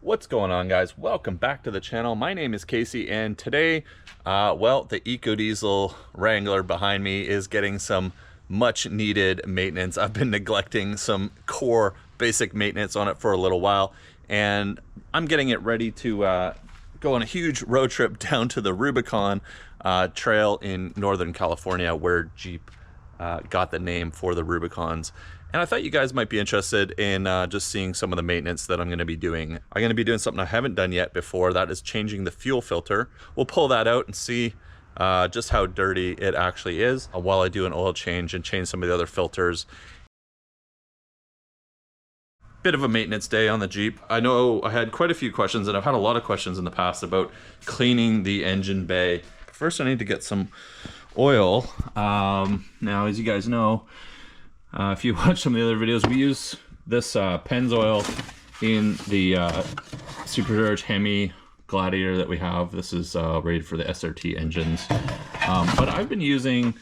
What's going on, guys? Welcome back to the channel. My name is Casey, and today, well, the Ecodiesel Wrangler behind me is getting some much needed maintenance. I've been neglecting some core basic maintenance on it for a little while, and I'm getting it ready to go on a huge road trip down to the Rubicon trail in Northern California, where Jeep got the name for the Rubicons. And I thought you guys might be interested in just seeing some of the maintenance that I'm going to be doing. I'm going to be doing something I haven't done yet before. That is changing the fuel filter. We'll pull that out and see just how dirty it actually is while I do an oil change and change some of the other filters. Bit of a maintenance day on the Jeep. I know I had quite a few questions, and I've had a lot of questions in the past about cleaning the engine bay. First, I need to get some oil. Now, as you guys know, if you watch some of the other videos, we use this Pennzoil in the supercharged Hemi Gladiator that we have. This is rated for the SRT engines. But I've been using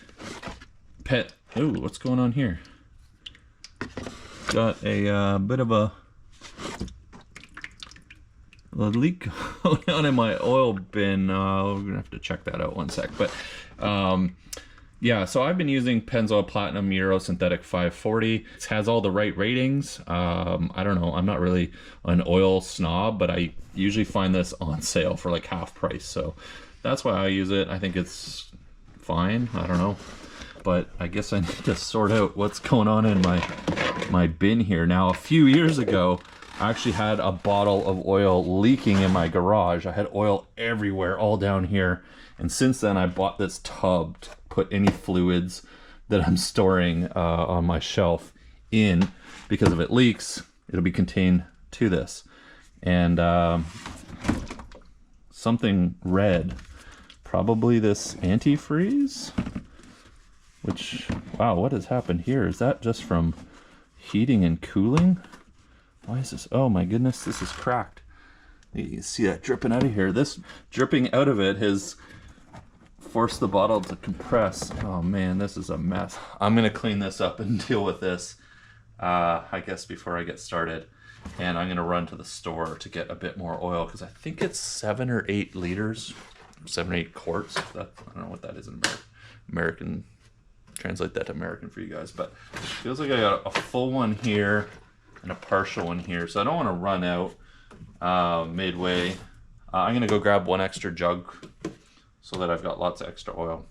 Ooh, what's going on here? Got a bit of a leak going on in my oil bin. We're gonna have to check that out one sec. But yeah, so I've been using Pennzoil Platinum Euro Synthetic 540. It has all the right ratings. I don't know, I'm not really an oil snob, but I usually find this on sale for like half price. So that's why I use it. I think it's fine, I don't know. But I guess I need to sort out what's going on in my bin here. Now, a few years ago, I actually had a bottle of oil leaking in my garage. I had oil everywhere, all down here. And since then, I bought this tub to put any fluids that I'm storing on my shelf in, because if it leaks, it'll be contained to this. And something red, probably this antifreeze, which, wow, what has happened here? Is that just from heating and cooling? Why is this? Oh my goodness, this is cracked. You can see that dripping out of here. This dripping out of it has forced the bottle to compress. Oh man, this is a mess. I'm gonna clean this up and deal with this, I guess, before I get started. And I'm gonna run to the store to get a bit more oil, because I think it's 7 or 8 liters, 7 or 8 quarts. I don't know what that is in American. Translate that to American for you guys, but it feels like I got a full one here and a partial one here, so I don't want to run out midway. I'm gonna go grab one extra jug so that I've got lots of extra oil.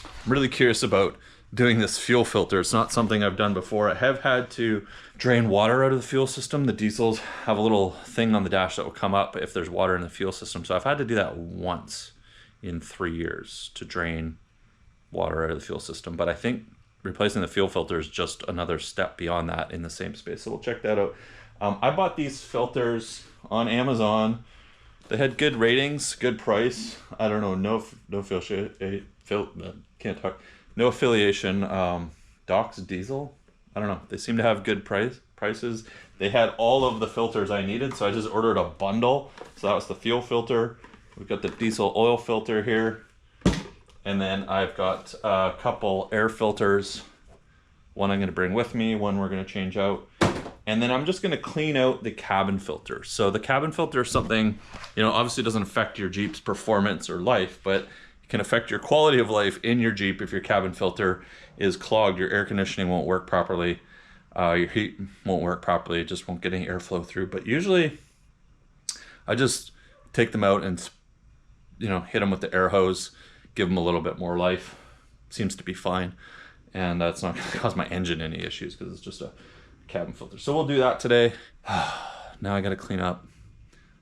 I'm really curious about doing this fuel filter. It's not something I've done before. I have had to drain water out of the fuel system. The diesels have a little thing on the dash that will come up if there's water in the fuel system, so I've had to do that once in 3 years to drain water out of the fuel system. But I think replacing the fuel filter is just another step beyond that in the same space, so we'll check that out. I bought these filters on Amazon. They had good ratings, good price. I don't know, no affiliation. Docs Diesel, I don't know, they seem to have good prices. They had all of the filters I needed, so I just ordered a bundle. So that was the fuel filter. We've got the diesel oil filter here. And then I've got a couple air filters. One I'm gonna bring with me, one we're gonna change out. And then I'm just gonna clean out the cabin filter. So the cabin filter is something, you know, obviously doesn't affect your Jeep's performance or life, but it can affect your quality of life in your Jeep if your cabin filter is clogged. Your air conditioning won't work properly. Your heat won't work properly. It just won't get any airflow through. But usually I just take them out and, you know, hit them with the air hose, give them a little bit more life. Seems to be fine, and that's not going to cause my engine any issues because it's just a cabin filter. So we'll do that today. Now I got to clean up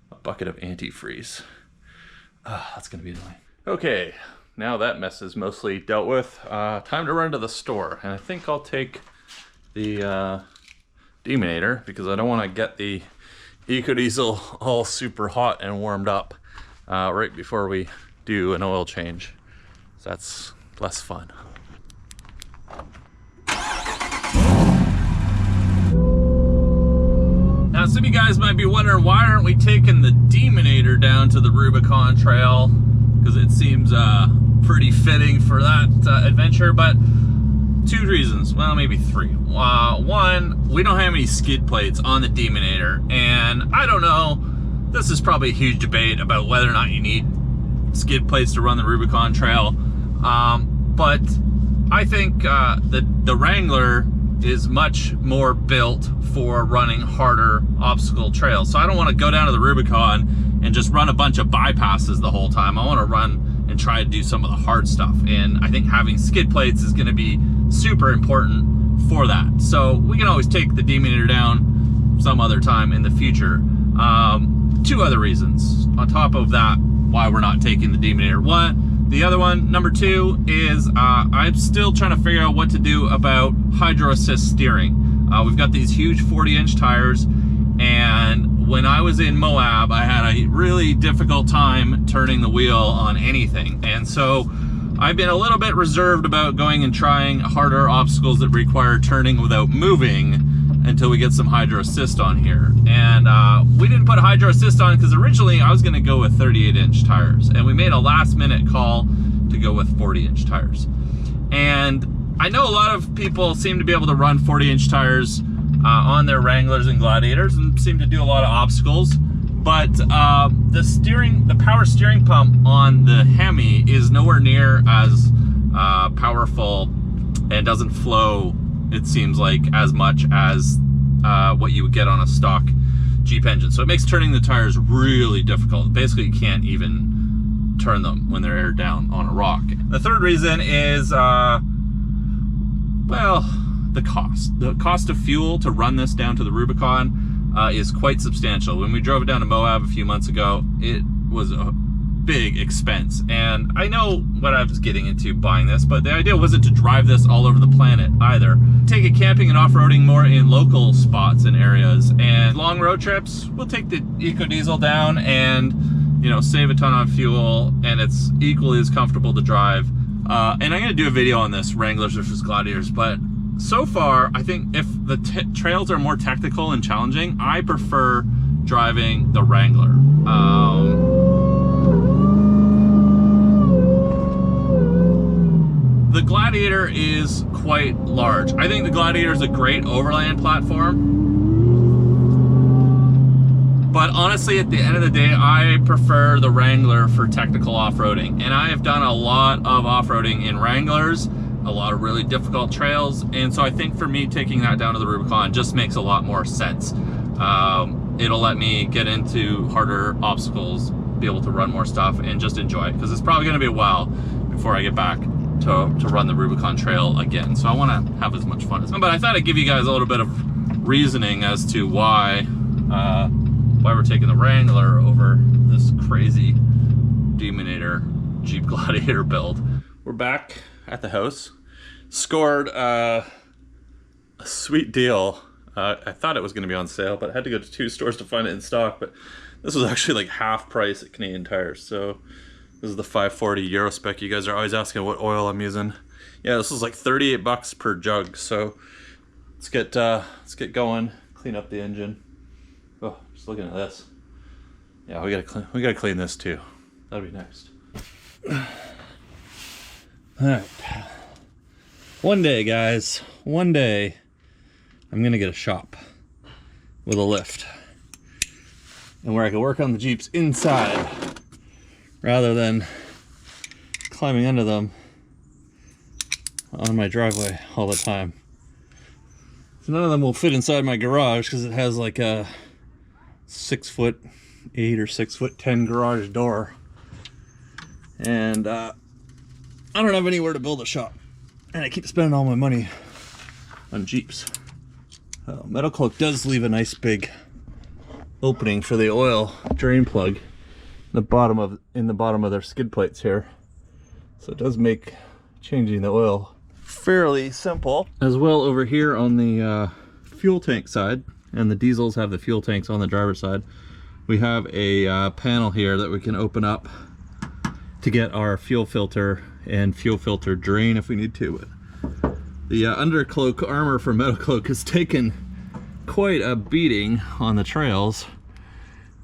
a bucket of antifreeze. That's going to be annoying. Okay, now that mess is mostly dealt with, time to run to the store. And I think I'll take the deminator, because I don't want to get the Ecodiesel all super hot and warmed up right before we do an oil change. So that's less fun. Now, some of you guys might be wondering, why aren't we taking the deminator down to the Rubicon Trail? Because it seems pretty fitting for that adventure, but 2 reasons, well, maybe 3. One, we don't have any skid plates on the deminator, and I don't know this is probably a huge debate about whether or not you need skid plates to run the Rubicon Trail. But I think the Wrangler is much more built for running harder obstacle trails. So I don't want to go down to the Rubicon and just run a bunch of bypasses the whole time. I want to run and try to do some of the hard stuff. And I think having skid plates is going to be super important for that. So we can always take the D-meter down some other time in the future. Two other reasons on top of that why we're not taking the D-meter. The other one, number two, is I'm still trying to figure out what to do about hydro assist steering. We've got these huge 40-inch tires, and when I was in Moab, I had a really difficult time turning the wheel on anything. And so I've been a little bit reserved about going and trying harder obstacles that require turning without moving until we get some hydro assist on here. And we didn't put hydro assist on because originally I was gonna go with 38-inch tires, and we made a last minute call to go with 40-inch tires. And I know a lot of people seem to be able to run 40-inch tires on their Wranglers and Gladiators and seem to do a lot of obstacles, but the power steering pump on the Hemi is nowhere near as powerful and doesn't flow, it seems like, as much as what you would get on a stock Jeep engine. So it makes turning the tires really difficult. Basically, you can't even turn them when they're aired down on a rock. The third reason is, well, the cost. The cost of fuel to run this down to the Rubicon is quite substantial. When we drove it down to Moab a few months ago, it was a big expense. And I know what I was getting into buying this, but the idea wasn't to drive this all over the planet either. Take it camping and off-roading more in local spots and areas. And long road trips, we'll take the Ecodiesel down and, you know, save a ton on fuel, and it's equally as comfortable to drive. And I'm gonna do a video on this, Wranglers versus Gladiators, but so far, I think if the trails are more technical and challenging, I prefer driving the Wrangler. The Gladiator is quite large. I think the Gladiator is a great overland platform. But honestly, at the end of the day, I prefer the Wrangler for technical off-roading. And I have done a lot of off-roading in Wranglers, a lot of really difficult trails. And so I think for me, taking that down to the Rubicon just makes a lot more sense. It'll let me get into harder obstacles, be able to run more stuff, and just enjoy it. Because it's probably gonna be a while before I get back to run the Rubicon Trail again. So I want to have as much fun as possible. But I thought I'd give you guys a little bit of reasoning as to why we're taking the Wrangler over this crazy D-meter Jeep Gladiator build. We're back at the house. Scored a sweet deal. I thought it was going to be on sale, but I had to go to 2 stores to find it in stock. But this was actually like half price at Canadian Tires. So this is the 540 Euro spec. You guys are always asking what oil I'm using. Yeah, this is like 38 bucks per jug. So let's get going. Clean up the engine. Oh, just looking at this. Yeah, we gotta clean this too. That'll be next. All right. One day, guys. One day, I'm gonna get a shop with a lift, and where I can work on the Jeeps inside, rather than climbing under them on my driveway all the time. So none of them will fit inside my garage because it has like a 6'8" or 6'10" garage door. And I don't have anywhere to build a shop. And I keep spending all my money on Jeeps. Metalcloak does leave a nice big opening for the oil drain plug in the bottom of their skid plates here. So it does make changing the oil fairly simple. As well, over here on the fuel tank side, and the diesels have the fuel tanks on the driver's side, we have a panel here that we can open up to get our fuel filter and fuel filter drain if we need to. The undercloak armor for Metalcloak has taken quite a beating on the trails,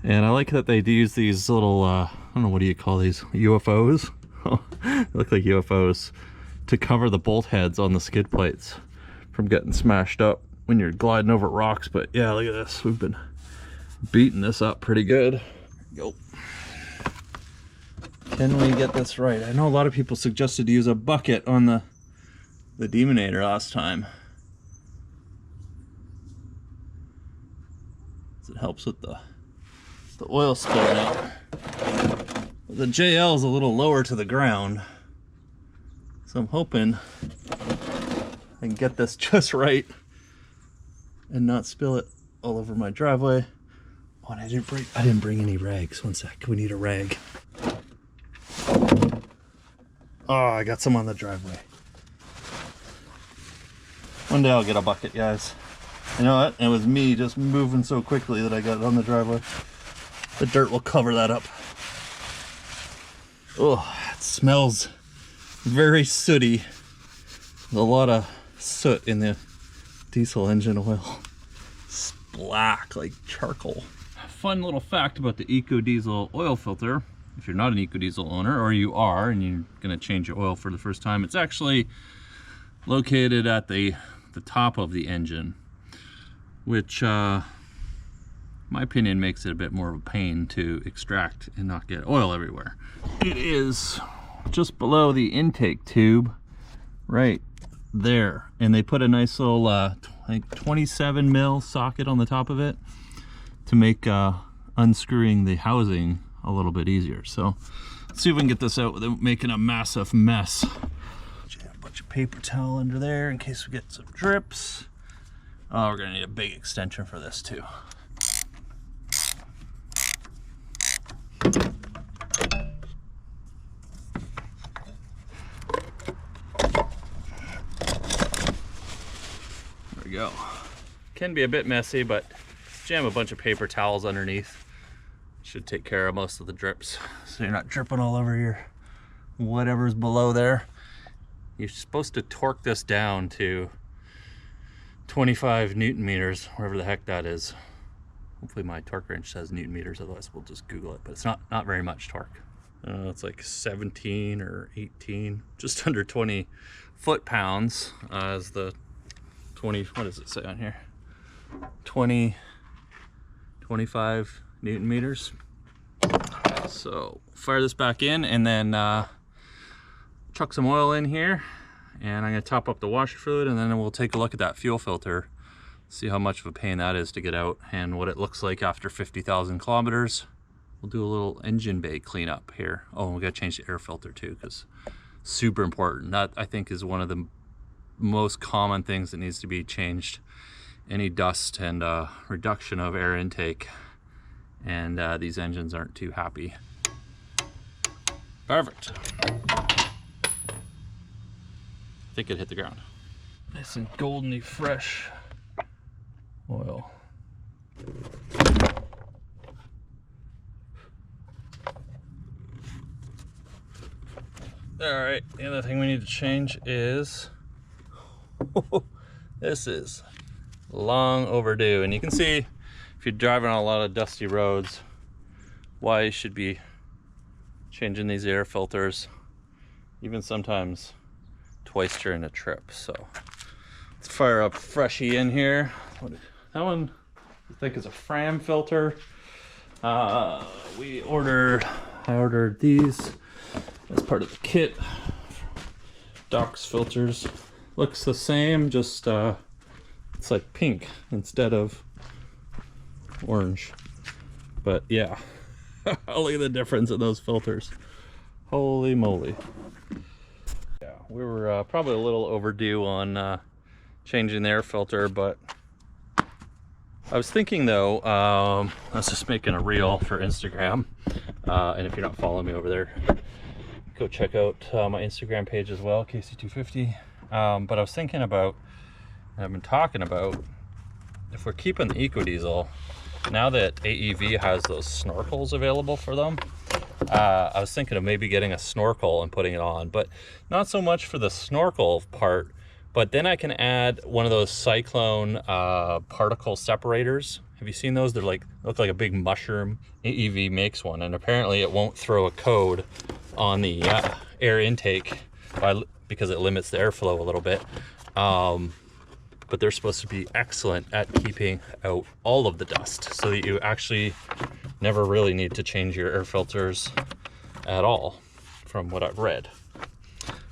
and I like that they use these little I don't know, what do you call these, UFOs? They look like UFOs, to cover the bolt heads on the skid plates from getting smashed up when you're gliding over rocks. But yeah, look at this, we've been beating this up pretty good. go. Can we get this right? I know a lot of people suggested to use a bucket on the Demonator last time. It helps with the oil spilling out. The JL is a little lower to the ground, so I'm hoping I can get this just right and not spill it all over my driveway. Oh, and I didn't bring any rags. One sec, we need a rag. Oh, I got some on the driveway. One day I'll get a bucket, guys. You know what? It was me just moving so quickly that I got it on the driveway. The dirt will cover that up. Oh, it smells very sooty. There's a lot of soot in the diesel engine oil. It's black, like charcoal. Fun little fact about the Ecodiesel oil filter. If you're not an Ecodiesel owner, or you are, and you're gonna change your oil for the first time, it's actually located at the top of the engine, which my opinion makes it a bit more of a pain to extract and not get oil everywhere. It is just below the intake tube, right there, and they put a nice little like 27 mil socket on the top of it to make unscrewing the housing a little bit easier. So let's see if we can get this out without making a massive mess. A bunch of paper towel under there in case we get some drips. Oh, we're gonna need a big extension for this too. There we go. Can be a bit messy, but jam a bunch of paper towels underneath. Should take care of most of the drips, so you're not dripping all over your whatever's below there. You're supposed to torque this down to 25 Newton meters, wherever the heck that is. Hopefully my torque wrench says Newton meters, otherwise we'll just Google it, but it's not very much torque. It's like 17 or 18, just under 20 foot-pounds as the 20, what does it say on here? 25 Newton meters. So fire this back in and then chuck some oil in here, and I'm going to top up the washer fluid, and then we'll take a look at that fuel filter, see how much of a pain that is to get out and what it looks like after 50,000 kilometers. We'll do a little engine bay cleanup here. Oh, and we got to change the air filter too, because super important. That I think is one of the most common things that needs to be changed. Any dust and reduction of air intake, and these engines aren't too happy. Perfect. I think it hit the ground. Nice and goldeny fresh oil. All right, the other thing we need to change is this is long overdue, and you can see if you're driving on a lot of dusty roads why you should be changing these air filters, even sometimes twice during a trip. So let's fire up Freshie in here. That one I think is a Fram filter. I ordered these as part of the kit. Doc's filters. Looks the same, just it's like pink instead of orange. But yeah, look at the difference in those filters. Holy moly. Yeah, we were probably a little overdue on changing the air filter, but I was thinking though, I was just making a reel for Instagram, and if you're not following me over there, go check out my Instagram page as well, KC250. But I was thinking about, and I've been talking about, if we're keeping the Ecodiesel, now that AEV has those snorkels available for them, I was thinking of maybe getting a snorkel and putting it on, but not so much for the snorkel part, but then I can add one of those cyclone particle separators. Have you seen those? They're like, look like a big mushroom. AEV makes one, and apparently it won't throw a code on the air intake because it limits the airflow a little bit. But they're supposed to be excellent at keeping out all of the dust, so that you actually never really need to change your air filters at all, from what I've read.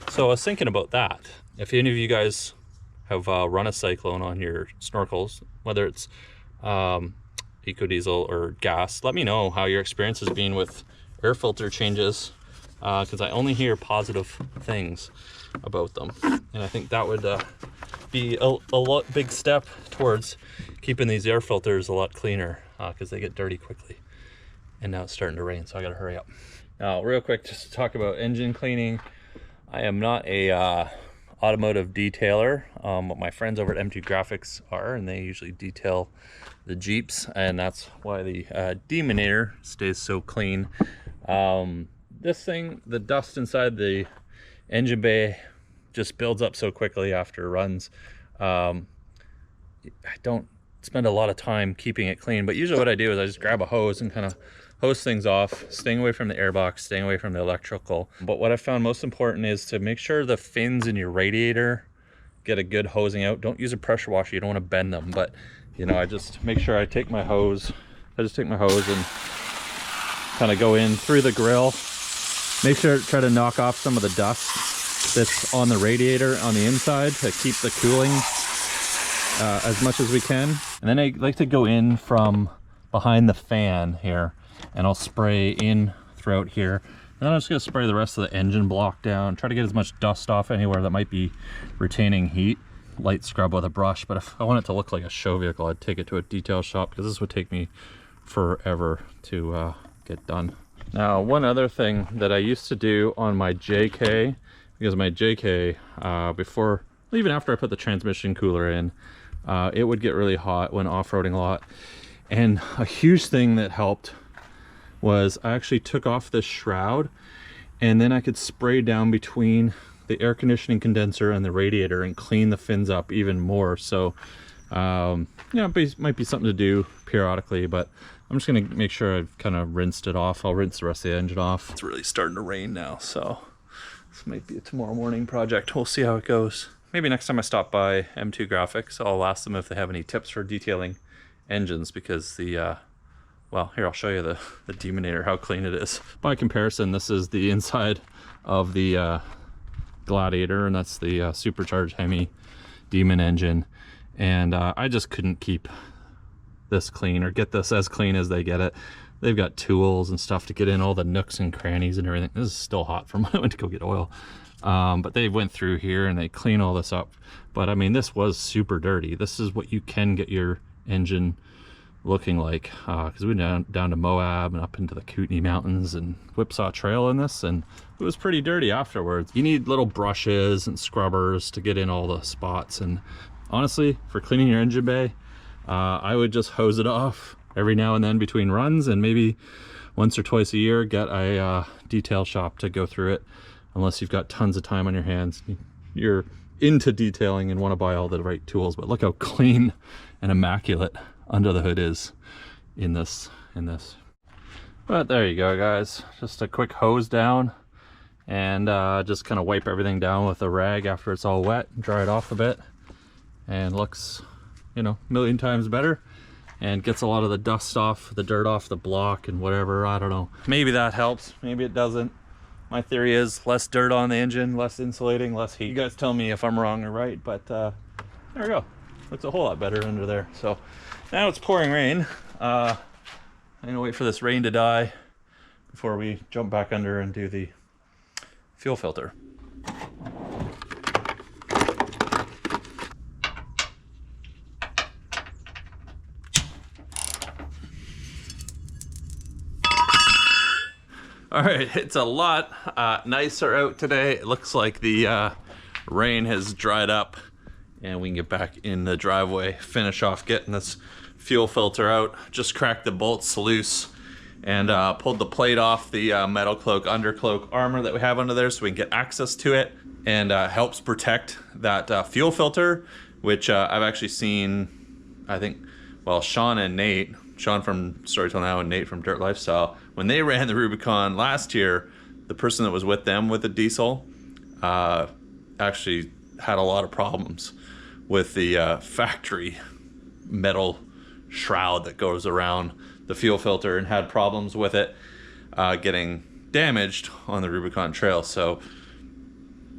So I was thinking about that. If any of you guys have run a cyclone on your snorkels, whether it's Ecodiesel or gas, let me know how your experience has been with air filter changes, because I only hear positive things about them, and I think that would be a big step towards keeping these air filters a lot cleaner, because they get dirty quickly. And now it's starting to rain, so I gotta hurry up. Now, real quick, just to talk about engine cleaning. I am not a automotive detailer, but my friends over at M2 Graphics are, and they usually detail the Jeeps, and that's why the Demonator stays so clean. This thing, the dust inside the engine bay just builds up so quickly after runs. I don't spend a lot of time keeping it clean, but usually what I do is I just grab a hose and kind of hose things off, staying away from the airbox, staying away from the electrical. But what I found most important is to make sure the fins in your radiator get a good hosing out. Don't use a pressure washer, you don't want to bend them, but you know, I just make sure I take my hose, and kind of go in through the grill. Make sure to try to knock off some of the dust that's on the radiator on the inside to keep the cooling as much as we can. And then I like to go in from behind the fan here, and I'll spray in throughout here. And then I'm just gonna spray the rest of the engine block down, try to get as much dust off anywhere that might be retaining heat. Light scrub with a brush, but if I want it to look like a show vehicle, I'd take it to a detail shop, because this would take me forever to get done. Now, one other thing that I used to do on my JK, because my JK, even after I put the transmission cooler in, it would get really hot when off-roading a lot. And a huge thing that helped was I actually took off this shroud, and then I could spray down between the air conditioning condenser and the radiator and clean the fins up even more. So it might be something to do periodically, but I'm just gonna make sure I've kind of rinsed it off. I'll rinse the rest of the engine off. It's really starting to rain now, so this might be a tomorrow morning project. We'll see how it goes. Maybe next time I stop by M2 Graphics, I'll ask them if they have any tips for detailing engines, because the well, here, I'll show you the Demonator, how clean it is. By comparison, this is the inside of the Gladiator, and that's the supercharged Hemi Demon engine. And I just couldn't keep this clean, or get this as clean as they get it. They've got tools and stuff to get in all the nooks and crannies and everything. This is still hot from when I went to go get oil. But they went through here and they clean all this up. But I mean, this was super dirty. This is what you can get your engine looking like, because we went down to Moab and up into the Kootenai Mountains and Whipsaw Trail in this, and it was pretty dirty afterwards. You need little brushes and scrubbers to get in all the spots. And honestly, for cleaning your engine bay, I would just hose it off every now and then between runs, and maybe once or twice a year get a detail shop to go through it, unless you've got tons of time on your hands. You're into detailing and want to buy all the right tools. But look how clean and immaculate under the hood is in this. But there you go, guys. Just a quick hose down, and just kind of wipe everything down with a rag after it's all wet, dry it off a bit, and looks, you know, a million times better, and gets a lot of the dust off, the dirt off the block and whatever. I don't know, maybe that helps, maybe it doesn't. My theory is less dirt on the engine, less insulating, less heat. You guys tell me if I'm wrong or right, but there we go. Looks a whole lot better under there. So now it's pouring rain. I'm gonna wait for this rain to die before we jump back under and do the fuel filter. All right, it's a lot nicer out today. It looks like the rain has dried up, and we can get back in the driveway, finish off getting this fuel filter out. Just cracked the bolts loose and pulled the plate off the Metalcloak undercloak armor that we have under there, so we can get access to it, and helps protect that fuel filter, which I've actually seen, I think, well, Sean and Nate, Sean from Storytell Now and Nate from Dirt Lifestyle, when they ran the Rubicon last year, the person that was with them with the diesel actually had a lot of problems with the factory metal shroud that goes around the fuel filter and had problems with it getting damaged on the Rubicon Trail. So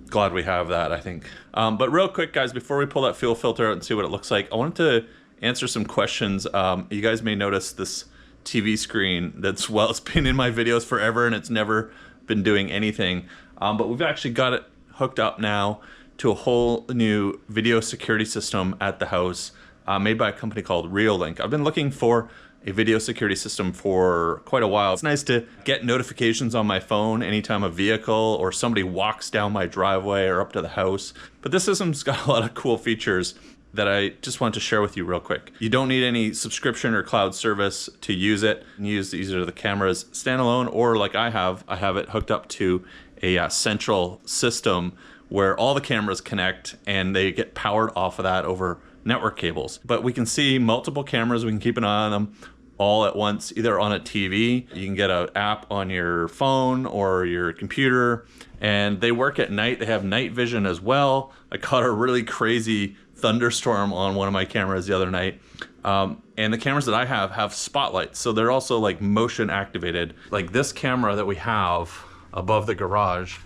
glad we have that, I think. But real quick, guys, before we pull that fuel filter out and see what it looks like, I wanted to answer some questions. You guys may notice this TV screen that's, well, it's been in my videos forever and it's never been doing anything. But we've actually got it hooked up now to a whole new video security system at the house, made by a company called Reolink. I've been looking for a video security system for quite a while. It's nice to get notifications on my phone anytime a vehicle or somebody walks down my driveway or up to the house. But this system's got a lot of cool features that I just want to share with you real quick. You don't need any subscription or cloud service to use it. You can use either the cameras standalone, or like I have it hooked up to a central system where all the cameras connect and they get powered off of that over network cables. But we can see multiple cameras, we can keep an eye on them all at once, either on a TV, you can get an app on your phone or your computer, and they work at night. They have night vision as well. I caught a really crazy thunderstorm on one of my cameras the other night. And the cameras that I have spotlights, so they're also like motion activated. Like this camera that we have above the garage,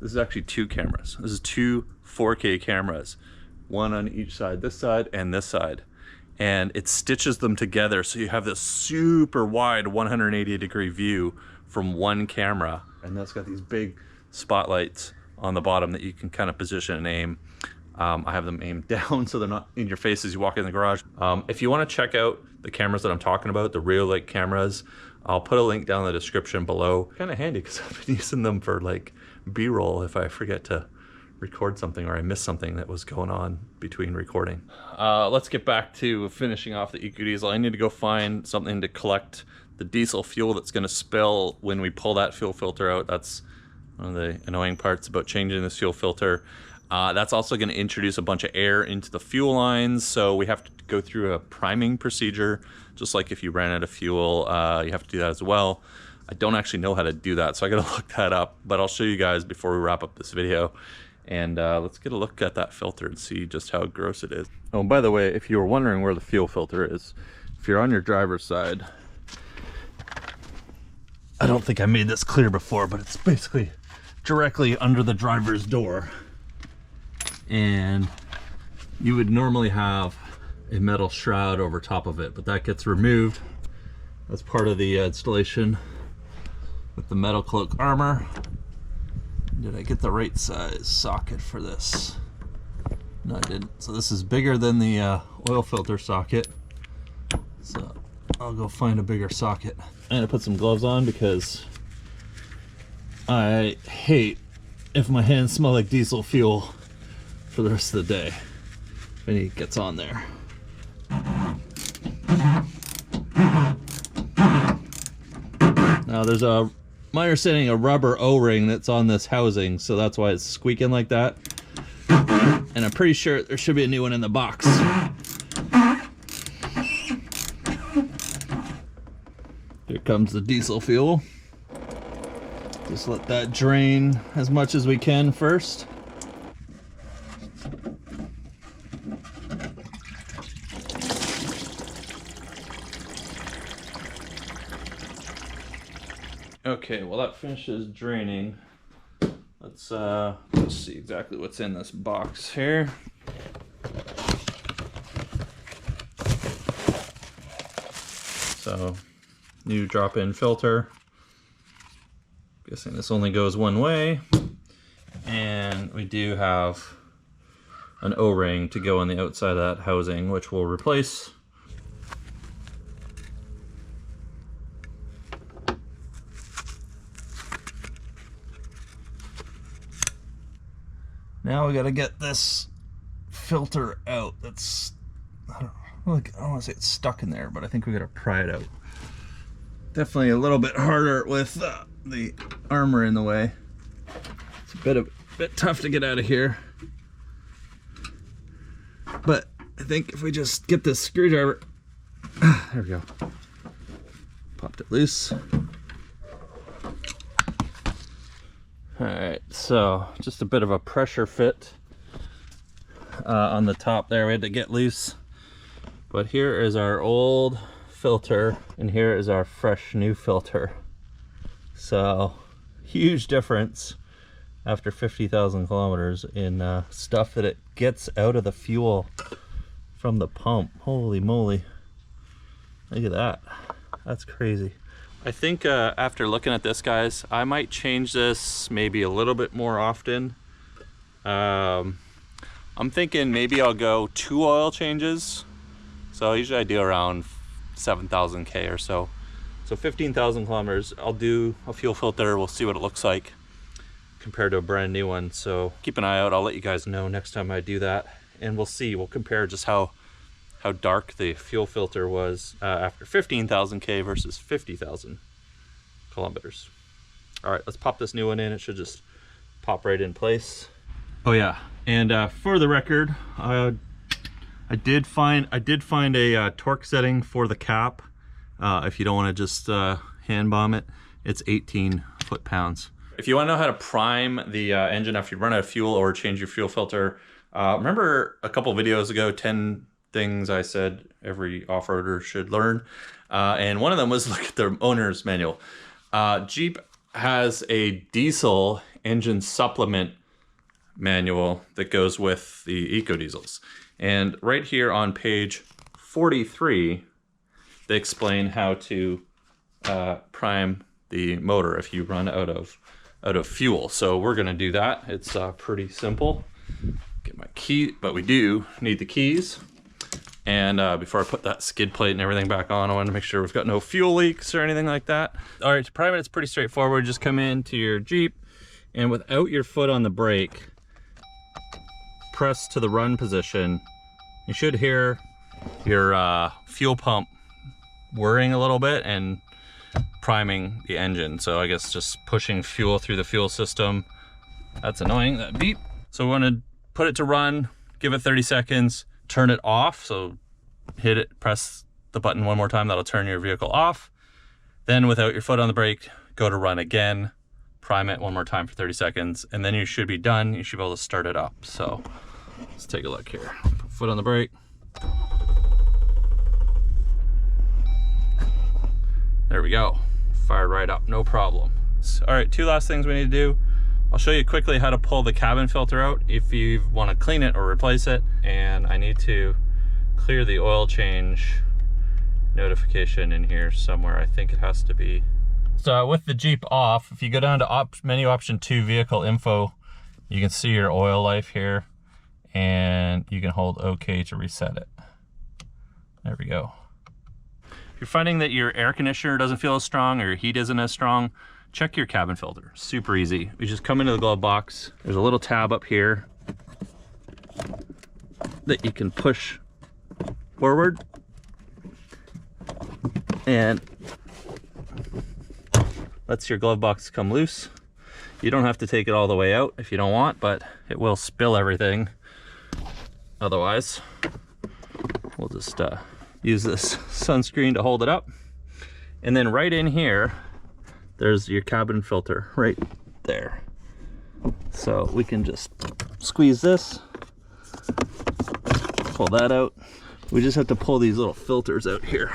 this is actually two cameras. This is two 4K cameras, one on each side, this side and this side. And it stitches them together so you have this super wide 180-degree view from one camera. And that's got these big spotlights on the bottom that you can kind of position and aim. I have them aimed down so they're not in your face as you walk in the garage. If you want to check out the cameras that I'm talking about, the Reolink cameras, I'll put a link down in the description below. Kind of handy because I've been using them for like B-roll if I forget to record something or I miss something that was going on between recording. Let's get back to finishing off the Ecodiesel. I need to go find something to collect the diesel fuel that's going to spill when we pull that fuel filter out. That's one of the annoying parts about changing this fuel filter. That's also going to introduce a bunch of air into the fuel lines, so we have to go through a priming procedure. Just like if you ran out of fuel, you have to do that as well. I don't actually know how to do that, so I got to look that up, but I'll show you guys before we wrap up this video. And let's get a look at that filter and see just how gross it is. Oh, and by the way, if you were wondering where the fuel filter is, if you're on your driver's side, I don't think I made this clear before, but it's basically directly under the driver's door. And you would normally have a metal shroud over top of it, but that gets removed as part of the installation with the Metalcloak armor. Did I get the right size socket for this? No, I didn't. So this is bigger than the oil filter socket, so I'll go find a bigger socket. I'm gonna put some gloves on because I hate if my hands smell like diesel fuel for the rest of the day if any gets on there. Now there's my understanding, a rubber O-ring that's on this housing, so that's why it's squeaking like that. And I'm pretty sure there should be a new one in the box. Here comes the diesel fuel. Just let that drain as much as we can first. Okay, well that finishes draining. Let's see exactly what's in this box here. So, new drop-in filter. Guessing this only goes one way. And we do have an O-ring to go on the outside of that housing, which we'll replace. Now we gotta get this filter out. That's, I don't want to say it's stuck in there, but I think we gotta pry it out. Definitely a little bit harder with the armor in the way. It's a bit tough to get out of here. But I think if we just get this screwdriver, there we go. Popped it loose. Alright, so just a bit of a pressure fit on the top there. We had to get loose. But here is our old filter, and here is our fresh new filter. So huge difference after 50,000 kilometers in stuff that it gets out of the fuel from the pump. Holy moly, look at that. That's crazy. I think after looking at this, guys, I might change this maybe a little bit more often. I'm thinking maybe I'll go 2 oil changes. So usually I do around 7,000 K or so. So 15,000 kilometers, I'll do a fuel filter. We'll see what it looks like compared to a brand new one. So keep an eye out. I'll let you guys know next time I do that. And we'll see, we'll compare just how dark the fuel filter was after 15,000 K versus 50,000 kilometers. All right, let's pop this new one in. It should just pop right in place. Oh yeah, and for the record, I did find a torque setting for the cap. If you don't want to just hand bomb it, it's 18 foot-pounds. If you want to know how to prime the engine after you run out of fuel or change your fuel filter, remember a couple videos ago, 10 things I said every off-roader should learn, and one of them was look at the owner's manual. Jeep has a diesel engine supplement manual that goes with the Ecodiesels, and right here on page 43 they explain how to prime the motor if you run out of fuel. So we're gonna do that. It's pretty simple. Get my key, but we do need the keys. And before I put that skid plate and everything back on, I want to make sure we've got no fuel leaks or anything like that. All right, to prime it, it's pretty straightforward. Just come into your Jeep, and without your foot on the brake, press to the run position. You should hear your fuel pump whirring a little bit and priming the engine. So I guess just pushing fuel through the fuel system. That's annoying, that beep. So we want to put it to run, give it 30 seconds, turn it off. So hit it, press the button one more time, that'll turn your vehicle off. Then without your foot on the brake, go to run again, prime it one more time for 30 seconds, and then you should be done. You should be able to start it up. So let's take a look here. Foot on the brake. There we go. Fired right up, no problem. All right, 2 last things we need to do. I'll show you quickly how to pull the cabin filter out if you want to clean it or replace it. And I need to clear the oil change notification in here somewhere. I think it has to be. So with the Jeep off, if you go down to menu option 2, vehicle info, you can see your oil life here, and you can hold OK to reset it. There we go. If you're finding that your air conditioner doesn't feel as strong or your heat isn't as strong, check your cabin filter. Super easy. You just come into the glove box. There's a little tab up here that you can push forward, and lets your glove box come loose. You don't have to take it all the way out if you don't want, but it will spill everything otherwise. We'll just use this sunscreen to hold it up. And then right in here, there's your cabin filter right there. So we can just squeeze this, pull that out. We just have to pull these little filters out here.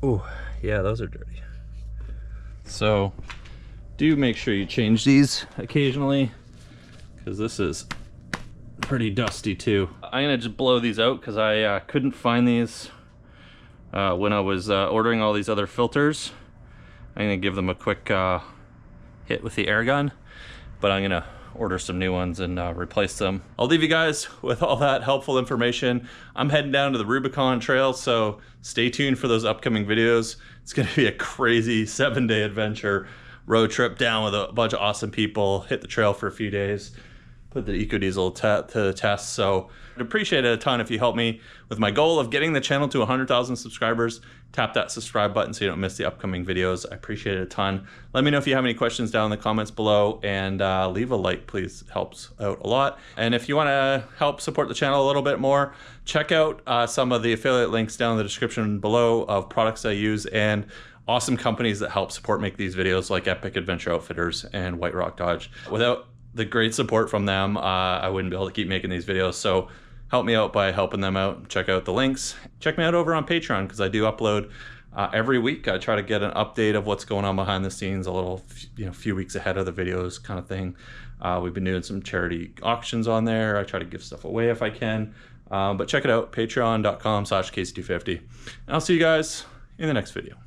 Oh, yeah, those are dirty. So do make sure you change these occasionally, because this is pretty dusty too. I'm gonna just blow these out because I couldn't find these when I was ordering all these other filters. I'm gonna give them a quick hit with the air gun, but I'm gonna order some new ones and replace them. I'll leave you guys with all that helpful information. I'm heading down to the Rubicon Trail, so stay tuned for those upcoming videos. It's gonna be a crazy 7-day adventure road trip down with a bunch of awesome people, hit the trail for a few days, put the Ecodiesel to the test. So I'd appreciate it a ton if you help me with my goal of getting the channel to 100,000 subscribers. Tap that subscribe button so you don't miss the upcoming videos. I appreciate it a ton. Let me know if you have any questions down in the comments below, and leave a like, please. It helps out a lot. And if you want to help support the channel a little bit more, check out some of the affiliate links down in the description below of products I use and awesome companies that help support make these videos, like Epic Adventure Outfitters and White Rock Dodge. Without the great support from them, I wouldn't be able to keep making these videos. So help me out by helping them out. Check out the links. Check me out over on Patreon, because I do upload every week. I try to get an update of what's going on behind the scenes, a little, few weeks ahead of the videos kind of thing. We've been doing some charity auctions on there. I try to give stuff away if I can. But check it out, patreon.com/KC250. And I'll see you guys in the next video.